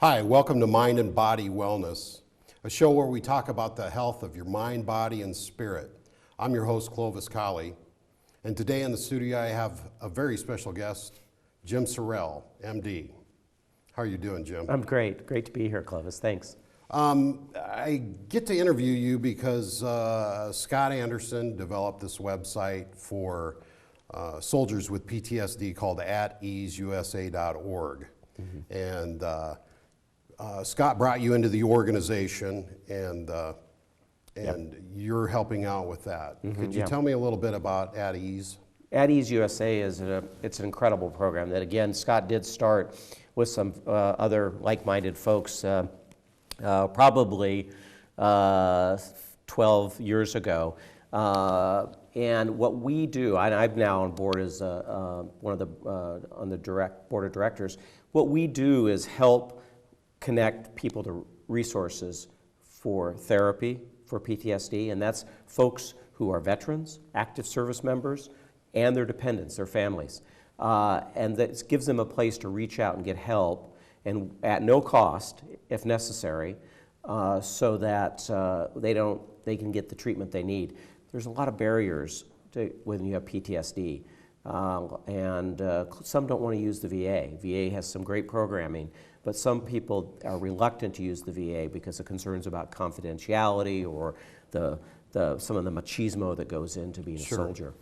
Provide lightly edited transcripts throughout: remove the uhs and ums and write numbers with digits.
Hi, welcome to Mind and Body Wellness, a show where we talk about the health of your mind, body, and spirit. I'm your host, Clovis Colley, and today in the studio I have a very special guest, Jim Sorrell, MD. How are you doing, Jim? I'm great. Great to be here, Clovis. Thanks. I get to interview you because Scott Anderson developed this website for soldiers with PTSD called ateaseusa.org. Mm-hmm. And Scott brought you into the organization, and Yep. you're helping out with that. Mm-hmm, Could you tell me a little bit about At Ease? At Ease USA it's an incredible program that, again, Scott did start with some other like-minded folks probably 12 years ago. And what we do, and I'm now on board as one of the on the board of directors. What we do is help connect people to resources for therapy for PTSD, and that's folks who are veterans, active service members, and their dependents, their families. And that gives them a place to reach out and get help, and at no cost, if necessary, so that they can get the treatment they need. There's a lot of barriers when you have PTSD, and some don't want to use the VA. VA has some great programming, but some people are reluctant to use the VA because of concerns about confidentiality or some of the machismo that goes into being a soldier.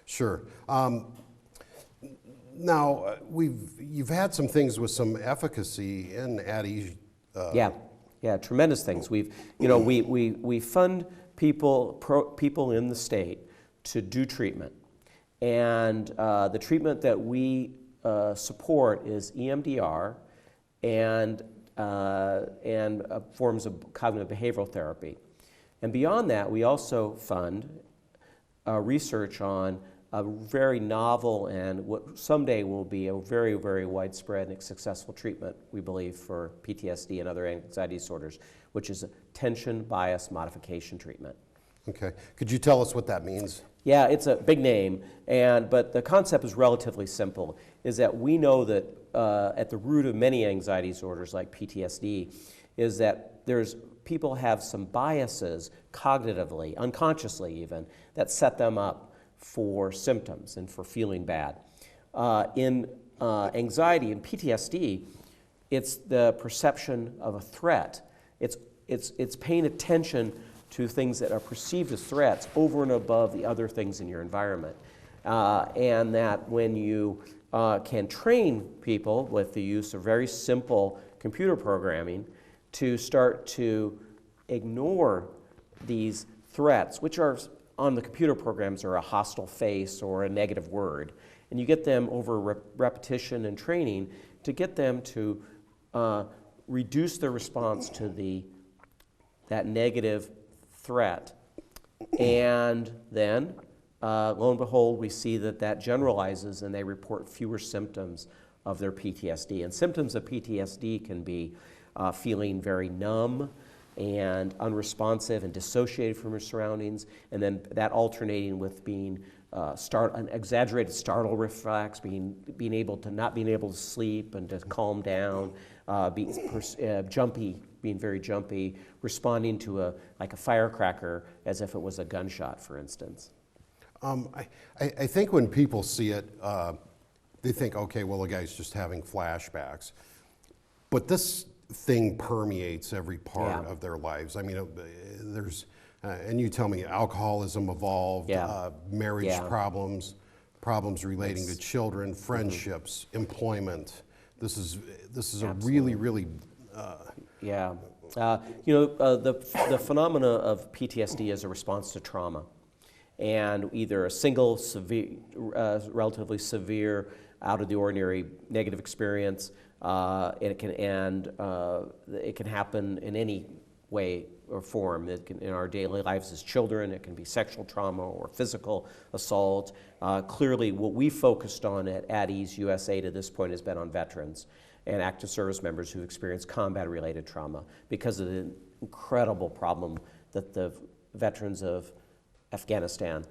Sure. Now, you've had some things with some efficacy in At Ease. Yeah, tremendous things. We fund people in the state to do treatment, and the treatment that we support is EMDR and forms of cognitive behavioral therapy. And beyond that, we also fund research on a very novel and what someday will be a very, very widespread and successful treatment, we believe, for PTSD and other anxiety disorders, which is a tension bias modification treatment. Okay. Could you tell us what that means? Yeah, it's a big name, but the concept is relatively simple, is that we know that at the root of many anxiety disorders like PTSD is that people have some biases cognitively, unconsciously even, that set them up for symptoms and for feeling bad. In anxiety and PTSD, it's the perception of a threat. It's paying attention to things that are perceived as threats over and above the other things in your environment. And that when you can train people with the use of very simple computer programming to start to ignore these threats, which are on the computer programs are a hostile face or a negative word, and you get them over repetition and training to get them to reduce their response to that negative threat. And then, lo and behold, we see that generalizes and they report fewer symptoms of their PTSD. And symptoms of PTSD can be feeling very numb and unresponsive and dissociated from your surroundings, and then that alternating with being an exaggerated startle reflex, being able to sleep and to calm down, being very jumpy, responding to a firecracker as if it was a gunshot, for instance. I think when people see it, they think, okay, well, the guy's just having flashbacks. But this thing permeates every part of their lives. I mean, there's, and you tell me, alcoholism evolved, marriage problems relating to children, friendships, employment. This is Absolutely. a really the phenomena of PTSD is a response to trauma, and either a single relatively severe, out of the ordinary negative experience. It can happen in any way or form. In our daily lives as children, it can be sexual trauma or physical assault. Clearly, what we focused on at Ease USA to this point has been on veterans and active service members who experience combat-related trauma because of the incredible problem that the veterans of Afghanistan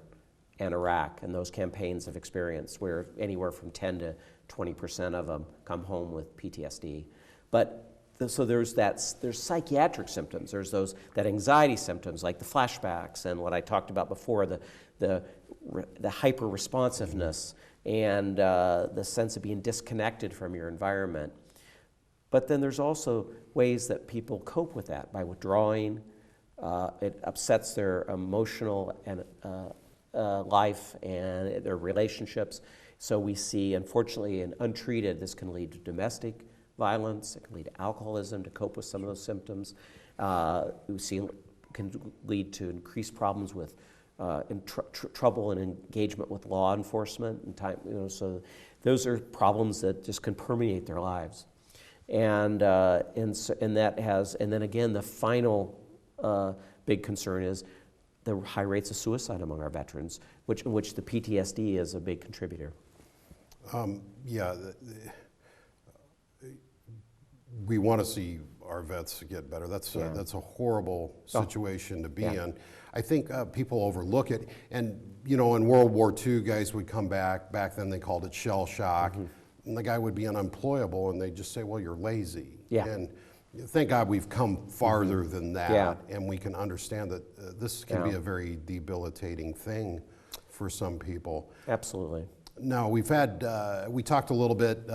and Iraq and those campaigns have experienced, where anywhere from 10 to 20% of them come home with PTSD. But so there's psychiatric symptoms. There's that anxiety symptoms like the flashbacks and what I talked about before, the hyper responsiveness and the sense of being disconnected from your environment. But then there's also ways that people cope with that by withdrawing. It upsets their emotional and life and their relationships. So we see, unfortunately, and untreated, this can lead to domestic violence. It can lead to alcoholism to cope with some of those symptoms. We see it can lead to increased problems with trouble and engagement with law enforcement and time. So those are problems that just can permeate their lives. And that has, and then again, the final big concern is the high rates of suicide among our veterans, in which the PTSD is a big contributor. We want to see our vets get better. That's a horrible situation to be in. I think people overlook it. And, in World War II, guys would come back. Back then they called it shell shock. And the guy would be unemployable, and they'd just say, well, you're lazy. Yeah. And thank God we've come farther than that, and we can understand that this can be a very debilitating thing for some people. Absolutely. Now, we talked a little bit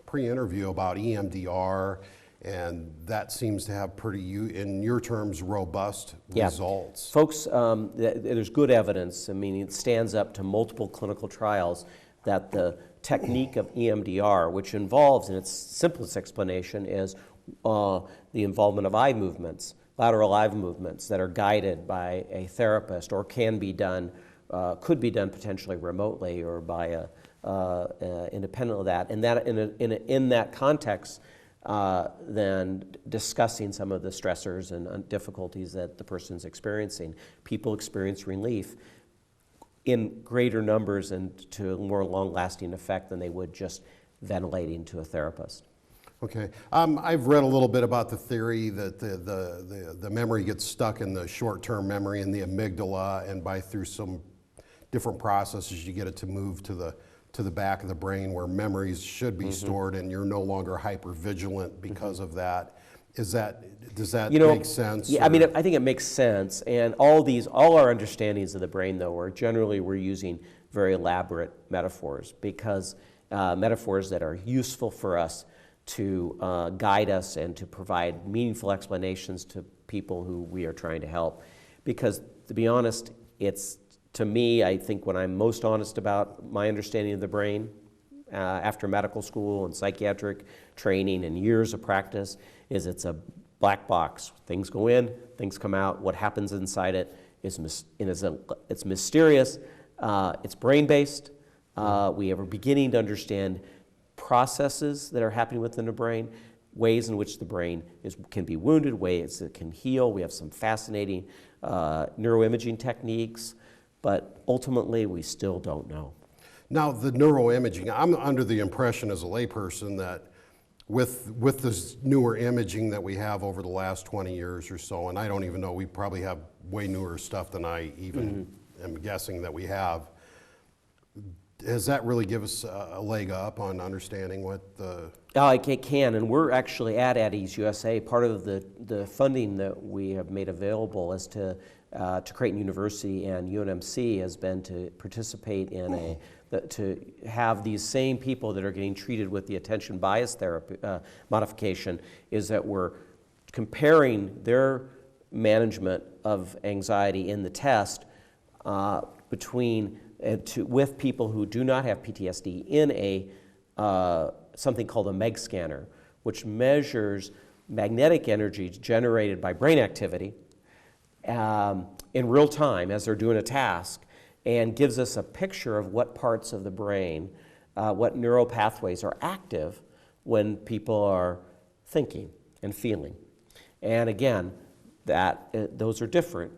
pre-interview about EMDR, and that seems to have pretty, in your terms, robust results. Folks, there's good evidence. I mean, it stands up to multiple clinical trials that the technique of EMDR, which involves, in its simplest explanation, is the involvement of eye movements, lateral eye movements that are guided by a therapist or can be done, could be done potentially remotely or by independent of that. And that in that context, then discussing some of the stressors and difficulties that the person's experiencing. People experience relief in greater numbers and to a more long-lasting effect than they would just ventilating to a therapist. Okay. I've read a little bit about the theory that the memory gets stuck in the short-term memory in the amygdala, and through some different processes you get it to move to the back of the brain where memories should be stored, and you're no longer hyper-vigilant because of that. Does that make sense? Yeah, I mean, I think it makes sense. And all our understandings of the brain, though, we're using very elaborate metaphors, because metaphors that are useful for us to guide us and to provide meaningful explanations to people who we are trying to help. Because, to be honest, to me, I think when I'm most honest about my understanding of the brain, after medical school and psychiatric training and years of practice, is it's a black box. Things go in, things come out. What happens inside it is it's mysterious. It's brain-based. We are beginning to understand processes that are happening within the brain, ways in which the brain can be wounded, ways it can heal. We have some fascinating neuroimaging techniques, but ultimately we still don't know. Now, the neuroimaging, I'm under the impression as a layperson that with this newer imaging that we have over the last 20 years or so, and I don't even know, we probably have way newer stuff than I even am guessing that we have. Does that really give us a leg up on understanding what the... It can, and we're actually at Eddie's USA. Part of the funding that we have made available as to Creighton University and UNMC has been to participate in to have these same people that are getting treated with the attention bias therapy modification, is that we're comparing their management of anxiety in the test with people who do not have PTSD in something called a MEG scanner, which measures magnetic energy generated by brain activity in real time as they're doing a task, and gives us a picture of what parts of the brain, what neural pathways are active when people are thinking and feeling. And again, those are different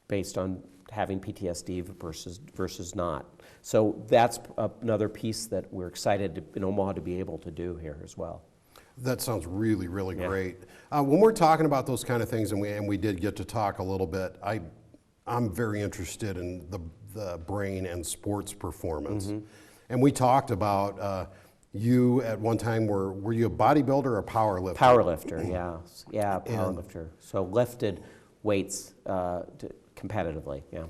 based on having PTSD versus not. So that's another piece that we're excited in Omaha to be able to do here as well. That sounds really, really great. When we're talking about those kind of things, and we did get to talk a little bit, I'm very interested in the brain and sports performance. And we talked about, you at one time were you a bodybuilder or a power lifter? Power lifter, yeah, power lifter. So lifted weights competitively, yeah.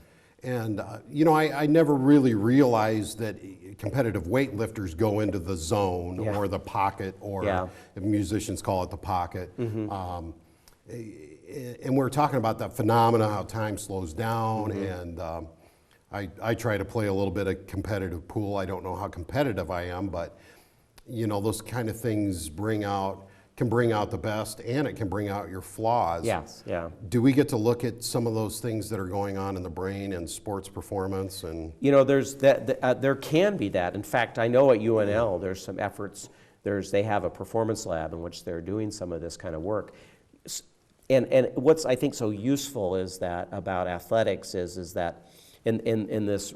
And you know, I never really realized that competitive weightlifters go into the zone or the pocket, or musicians call it the pocket. And we were talking about that phenomena, how time slows down, and I try to play a little bit of competitive pool. I don't know how competitive I am, but you know, those kind of things can bring out the best, and it can bring out your flaws. Yes, yeah. Do we get to look at some of those things that are going on in the brain and sports performance? And you know, there's that. There can be that. In fact, I know at UNL there's some efforts. They have a performance lab in which they're doing some of this kind of work. And what's I think so useful is that about athletics is that in this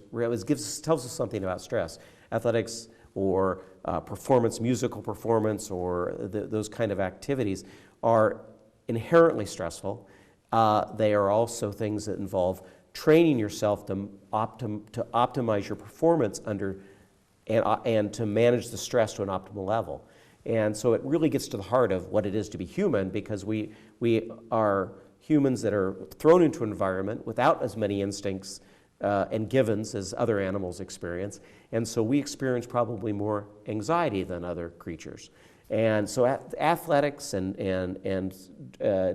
tells us something about stress. Athletics or performance, musical performance, or those kind of activities are inherently stressful. They are also things that involve training yourself to optimize your performance and to manage the stress to an optimal level. And so it really gets to the heart of what it is to be human, because we are humans that are thrown into an environment without as many instincts and givens as other animals experience. And so we experience probably more anxiety than other creatures. And so athletics and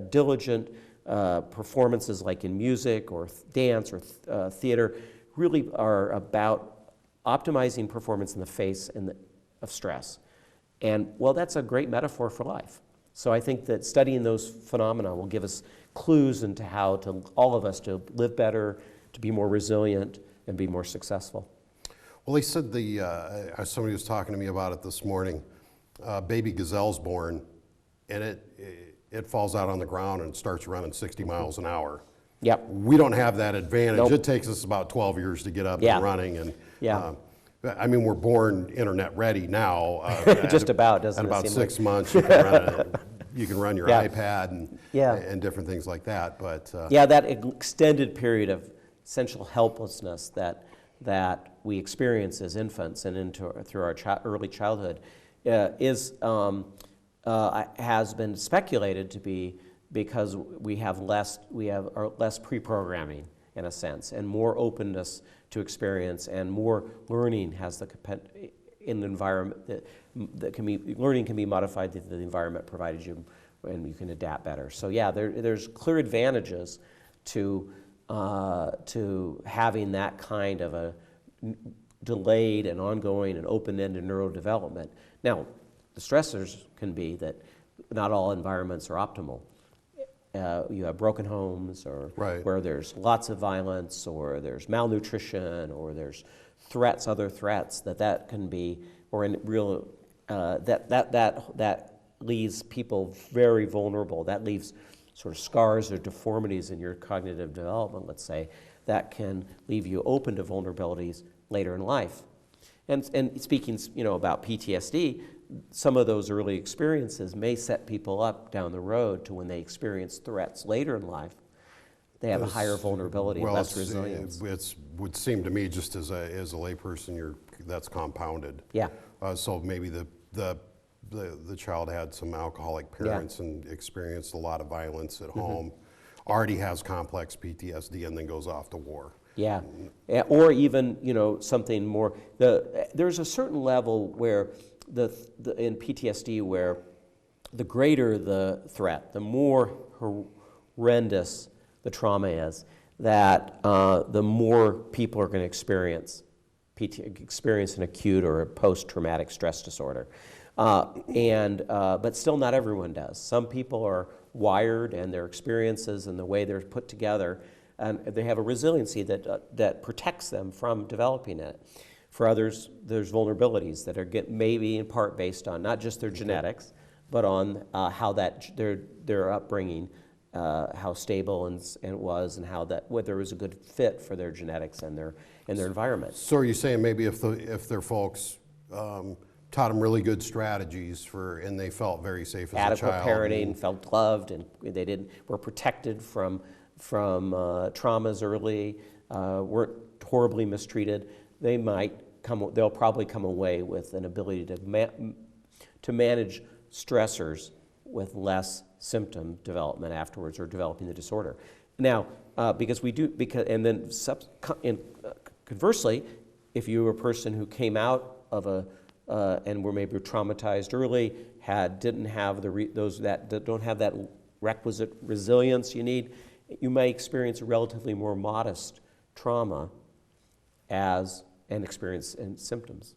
diligent performances like in music or dance or theater really are about optimizing performance in the face of stress. And well, that's a great metaphor for life. So I think that studying those phenomena will give us clues into how to, all of us, to live better, to be more resilient, and be more successful. well, they said somebody was talking to me about it this morning. Baby gazelle's born, and it falls out on the ground and starts running 60 miles an hour. Yep. We don't have that advantage. Nope. It takes us about 12 years to get up and running, and I mean, we're born internet ready now. Just about, doesn't it? At about seem 6 like? months, you can run your iPad and different things like that. But that extended period of essential helplessness that we experience as infants and through our early childhood has been speculated to be because we have less pre-programming in a sense, and more openness to experience, and more learning has in the environment learning can be modified to the environment provided you, and you can adapt better. So there's clear advantages to having that kind of a delayed and ongoing and open-ended neurodevelopment. Now, the stressors can be that not all environments are optimal. You have broken homes, or where there's lots of violence, or there's malnutrition, or there's other threats that can be, or in real that leaves people very vulnerable. That leaves sort of scars or deformities in your cognitive development, let's say, that can leave you open to vulnerabilities later in life. And speaking, about PTSD, some of those early experiences may set people up down the road to when they experience threats later in life. They have a higher vulnerability and less resilience. It would seem to me, just as a layperson, that's compounded. Yeah. So maybe the child had some alcoholic parents and experienced a lot of violence at home, already has complex PTSD, and then goes off to war. Yeah, or even something more. There's a certain level where in PTSD where the greater the threat, the more horrendous the trauma is, that the more people are going to experience an acute or a post-traumatic stress disorder. But still not everyone does. Some people are wired, and their experiences and the way they're put together, and they have a resiliency that protects them from developing it. For others, there's vulnerabilities that are maybe in part based on not just their genetics, but on how their upbringing, how stable and it was, and whether it was a good fit for their genetics and their environment. So are you saying maybe if their folks taught them really good strategies and they felt very safe as a child? Adequate parenting, felt loved, and they were protected from traumas early, weren't horribly mistreated, they might they'll probably come away with an ability to manage stressors with less symptom development afterwards, or developing the disorder. Now, conversely, if you were a person who came out of and were maybe traumatized early, don't have that requisite resilience you need, you may experience a relatively more modest trauma and experience symptoms.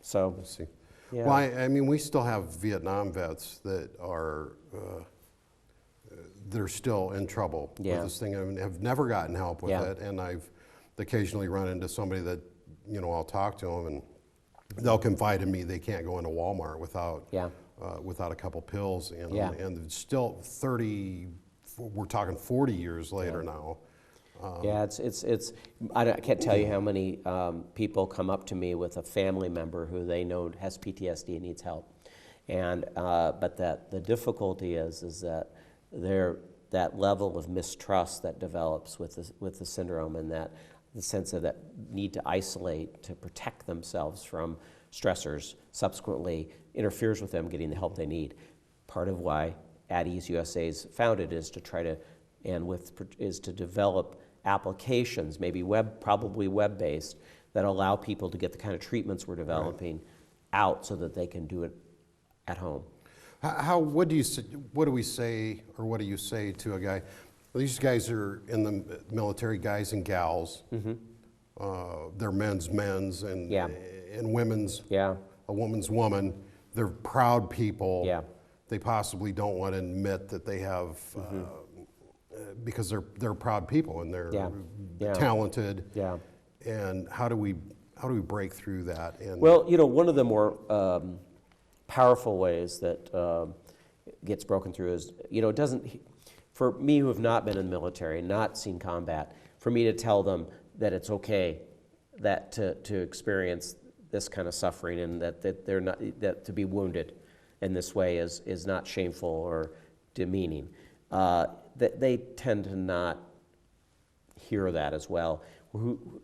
So, I see. yeah. Well, I mean, we still have Vietnam vets that are they're still in trouble with this thing. I mean, have never gotten help with it, and I've occasionally run into somebody that, you know, I'll talk to them and they'll confide in me they can't go into Walmart without a couple pills in them, and still 30. We're talking 40 years later now. I can't tell you how many people come up to me with a family member who they know has PTSD and needs help, and but that the difficulty is that that level of mistrust that develops with the syndrome, and that the sense of that need to isolate to protect themselves from stressors subsequently interferes with them getting the help they need. Part of why At Ease USA is founded is to try to develop applications, maybe probably web-based, that allow people to get the kind of treatments we're developing out so that they can do it at home. What do you say to a guy? These guys are in the military, guys and gals. They're men's and women's. A woman's woman. They're proud people. They possibly don't want to admit that they have, because they're proud people and they're talented. And how do we break through that? And well, you know, one of the more powerful ways that gets broken through is, you know, it doesn't, for me who have not been in the military, not seen combat, for me to tell them that it's okay that to experience this kind of suffering, and that they're not, that to be wounded in this way is not shameful or demeaning. That they tend to not hear that as well.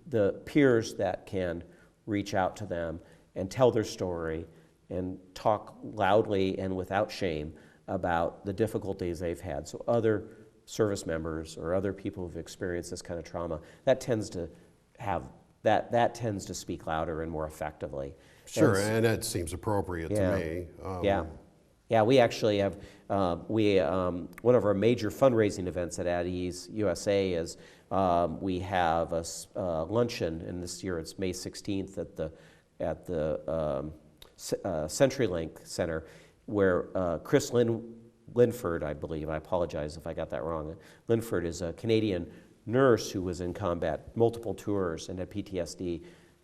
The peers that can reach out to them and tell their story and talk loudly and without shame about the difficulties they've had. So other service members or other people who've experienced this kind of trauma, that tends to speak louder and more effectively. Sure, and it seems appropriate to me. We actually have, one of our major fundraising events at Ease USA is we have a luncheon, and this year it's May 16th at the CenturyLink Center, where Chris Linford, I believe, I apologize if I got that wrong. Linford is a Canadian nurse who was in combat, multiple tours, and had PTSD,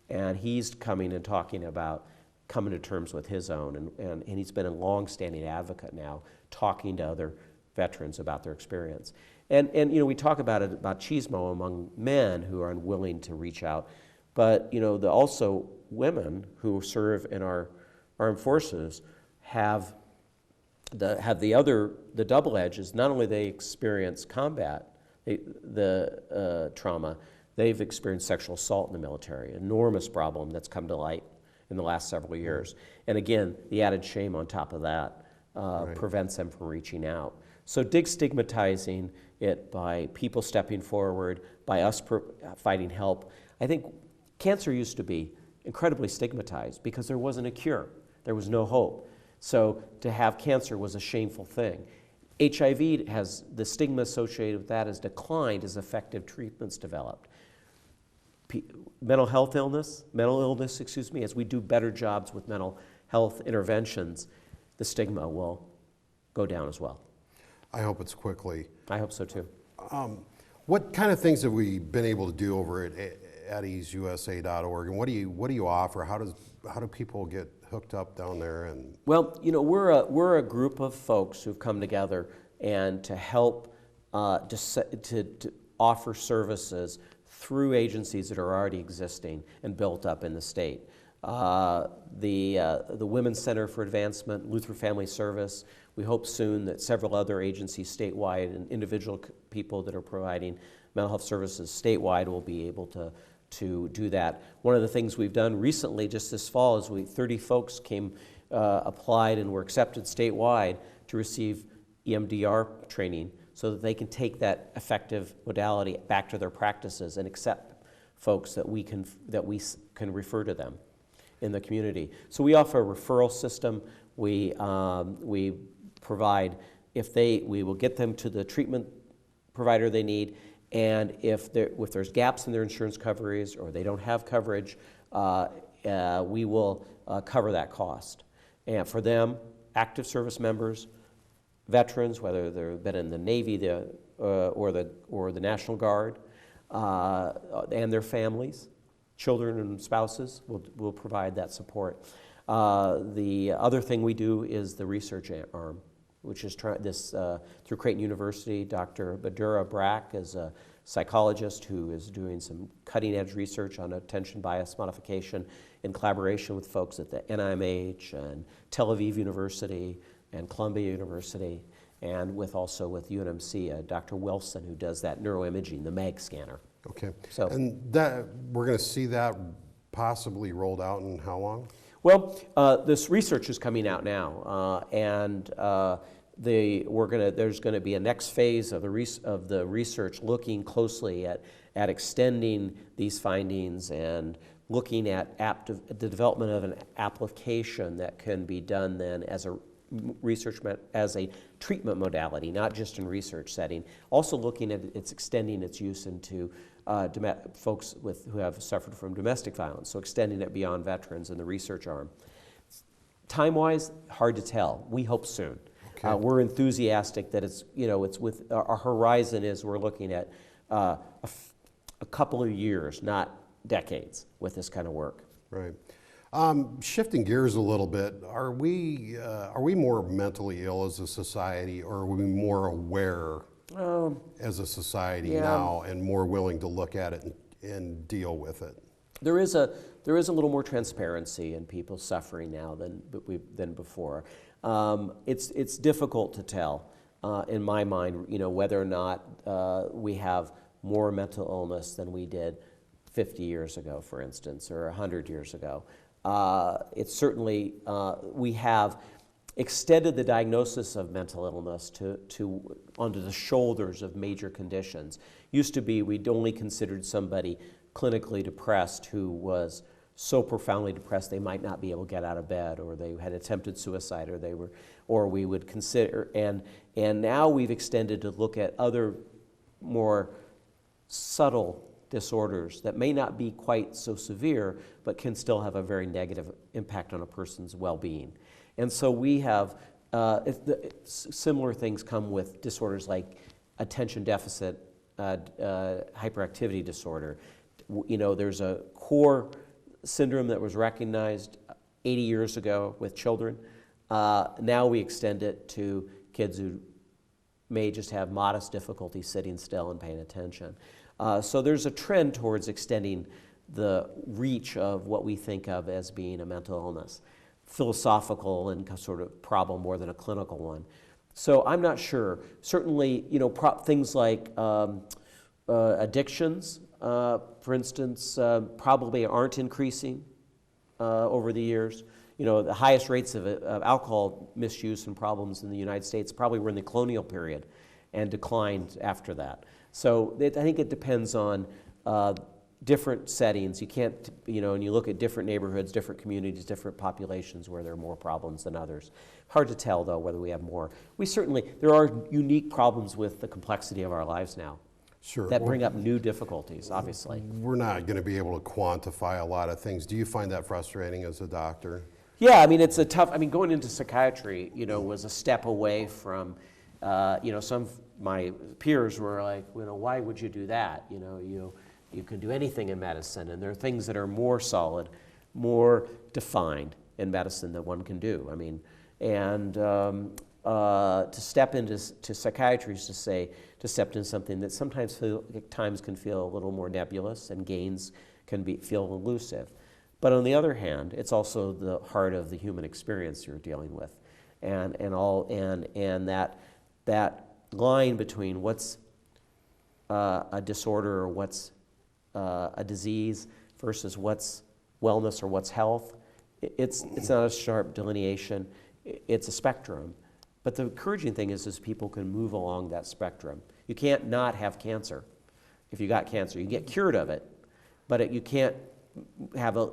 and he's coming and talking about coming to terms with his own, and he's been a long-standing advocate now, talking to other veterans about their experience. And you know, we talk about it, about chismo among men who are unwilling to reach out, but you know, also women who serve in our armed forces have the double edge is not only they experience combat, the trauma, they've experienced sexual assault in the military, enormous problem that's come to light in the last several years. And again, the added shame on top of that prevents them from reaching out. So destigmatizing it by people stepping forward, by us providing help. I think cancer used to be incredibly stigmatized because there wasn't a cure. There was no hope. So to have cancer was a shameful thing. HIV has, the stigma associated with that has declined as effective treatments developed. Mental illness, as we do better jobs with mental health interventions, the stigma will go down as well. I hope it's quickly. I hope so too. What kind of things have we been able to do over at easeusa.org, and what do you offer? How do people get hooked up down there? And well, you know, we're a group of folks who've come together and to help to offer services through agencies that are already existing and built up in the state. The Women's Center for Advancement, Lutheran Family Service. We hope soon that several other agencies statewide and individual people that are providing mental health services statewide will be able to to do that. One of the things we've done recently, just this fall, is 30 folks came, applied and were accepted statewide to receive EMDR training so that they can take that effective modality back to their practices and accept folks that we can refer to them in the community. So we offer a referral system. We provide, we will get them to the treatment provider they need, and if there's gaps in their insurance coverage or they don't have coverage, we will cover that cost. And for them, active service members, veterans, whether they've been in the Navy or the National Guard, and their families, children and spouses, will provide that support. The other thing we do is the research arm, which is through Creighton University. Dr. Badura Brack is a psychologist who is doing some cutting-edge research on attention bias modification in collaboration with folks at the NIMH and Tel Aviv University and Columbia University, and also with UNMC, Dr. Wilson, who does that neuroimaging, the MAG scanner. Okay. So, and we're going to see that possibly rolled out in how long? Well, this research is coming out now, and there's going to be a next phase of the research looking closely at extending these findings and looking at the development of an application that can be done then as a treatment modality, not just in research setting. Also looking at extending its use into folks who have suffered from domestic violence, so extending it beyond veterans in the research arm. Time-wise, hard to tell. We hope soon. Okay. We're enthusiastic that it's with our horizon is we're looking at a couple of years, not decades, with this kind of work. Right. Shifting gears a little bit, are we more mentally ill as a society, or are we more aware as a society now and more willing to look at it and deal with it? There is a little more transparency in people's suffering now than before. It's difficult to tell in my mind, whether or not we have more mental illness than we did 50 years ago, for instance, or 100 years ago. It's certainly, we have extended the diagnosis of mental illness onto the shoulders of major conditions. Used to be we'd only considered somebody clinically depressed who was so profoundly depressed they might not be able to get out of bed, or they had attempted suicide, or we would consider, and now we've extended to look at other more subtle disorders that may not be quite so severe, but can still have a very negative impact on a person's well-being. And so we have, similar things come with disorders like attention deficit hyperactivity disorder. There's a core syndrome that was recognized 80 years ago with children. Now we extend it to kids who may just have modest difficulty sitting still and paying attention. So there's a trend towards extending the reach of what we think of as being a mental illness, philosophical and sort of problem more than a clinical one. So I'm not sure. Certainly, things like addictions, for instance, probably aren't increasing over the years. The highest rates of alcohol misuse and problems in the United States probably were in the colonial period and declined after that. So I think it depends on different settings. You can't, and you look at different neighborhoods, different communities, different populations where there are more problems than others. Hard to tell, though, whether we have more. There are unique problems with the complexity of our lives now. Sure. That bring up new difficulties, obviously. We're not going to be able to quantify a lot of things. Do you find that frustrating as a doctor? Yeah, it's a tough, going into psychiatry, was a step away from, some of my peers were like, why would you do that? You can do anything in medicine, and there are things that are more solid, more defined in medicine that one can do. To step into psychiatry is to step into something that sometimes can feel a little more nebulous, and gains can feel elusive. But on the other hand, it's also the heart of the human experience you're dealing with, and that line between what's a disorder or what's a disease versus what's wellness or what's health. It's not a sharp delineation. It's a spectrum. But the encouraging thing is people can move along that spectrum. You can't not have cancer. If you got cancer, you get cured of it, but you can't have a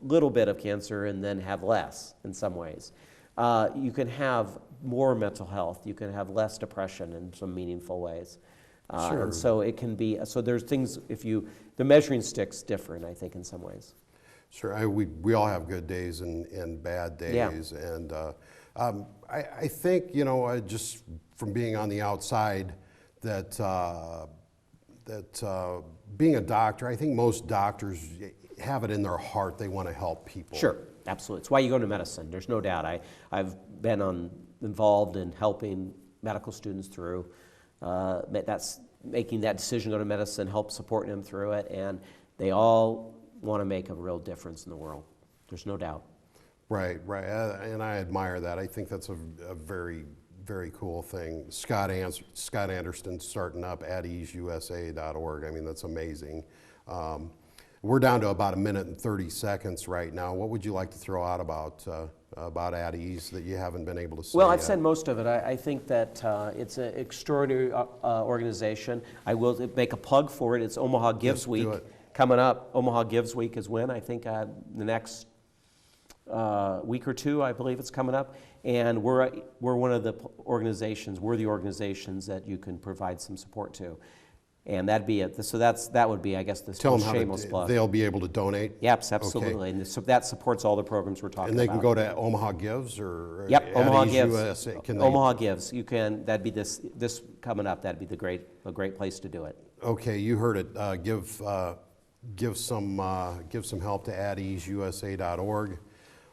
little bit of cancer and then have less in some ways. You can have more mental health. You can have less depression in some meaningful ways. Sure. And so it can be, so there's things, the measuring stick's different, I think, in some ways. Sure, we all have good days and bad days, Yeah. and I think, just from being on the outside, that being a doctor, I think most doctors have it in their heart they want to help people. Sure, absolutely. It's why you go into medicine. There's no doubt. I've been involved in helping medical students through that's making that decision to go to medicine, help supporting them through it, and they all want to make a real difference in the world. There's no doubt. Right, and I admire that. I think that's a very, very cool thing. Scott Anderson's starting up at easeusa.org. I mean, that's amazing. We're down to about 1 minute and 30 seconds right now. What would you like to throw out about At Ease that you haven't been able to say? Well, I've said most of it. I think that it's an extraordinary organization. I will make a plug for it. It's Omaha Gives Week coming up. Omaha Gives Week is when, I think the next week or two, I believe it's coming up. And we're one of the organizations, we're the organizations that you can provide some support to. And that'd be it. So that would be, I guess, the shameless plug. They'll be able to donate? Yep, absolutely. Okay. And so that supports all the programs we're talking about. And they can go to Omaha Gives or yep, Omaha Gives. USA. Omaha Gives. You can. That'd be this coming up. That'd be a great place to do it. Okay, you heard it. Give some help to ateaseusa.org.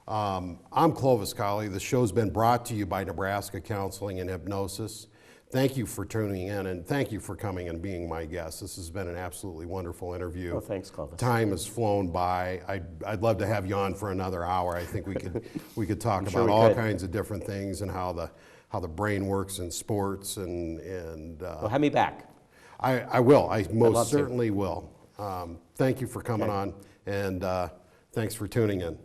I'm Clovis Colley. The show's been brought to you by Nebraska Counseling and Hypnosis. Thank you for tuning in, and thank you for coming and being my guest. This has been an absolutely wonderful interview. Oh, thanks, Clovis. Time has flown by. I'd love to have you on for another hour. I think we could talk about all kinds of different things and how the brain works in sports and. Well, have me back. I will. I most certainly will. Thank you for coming on, and thanks for tuning in.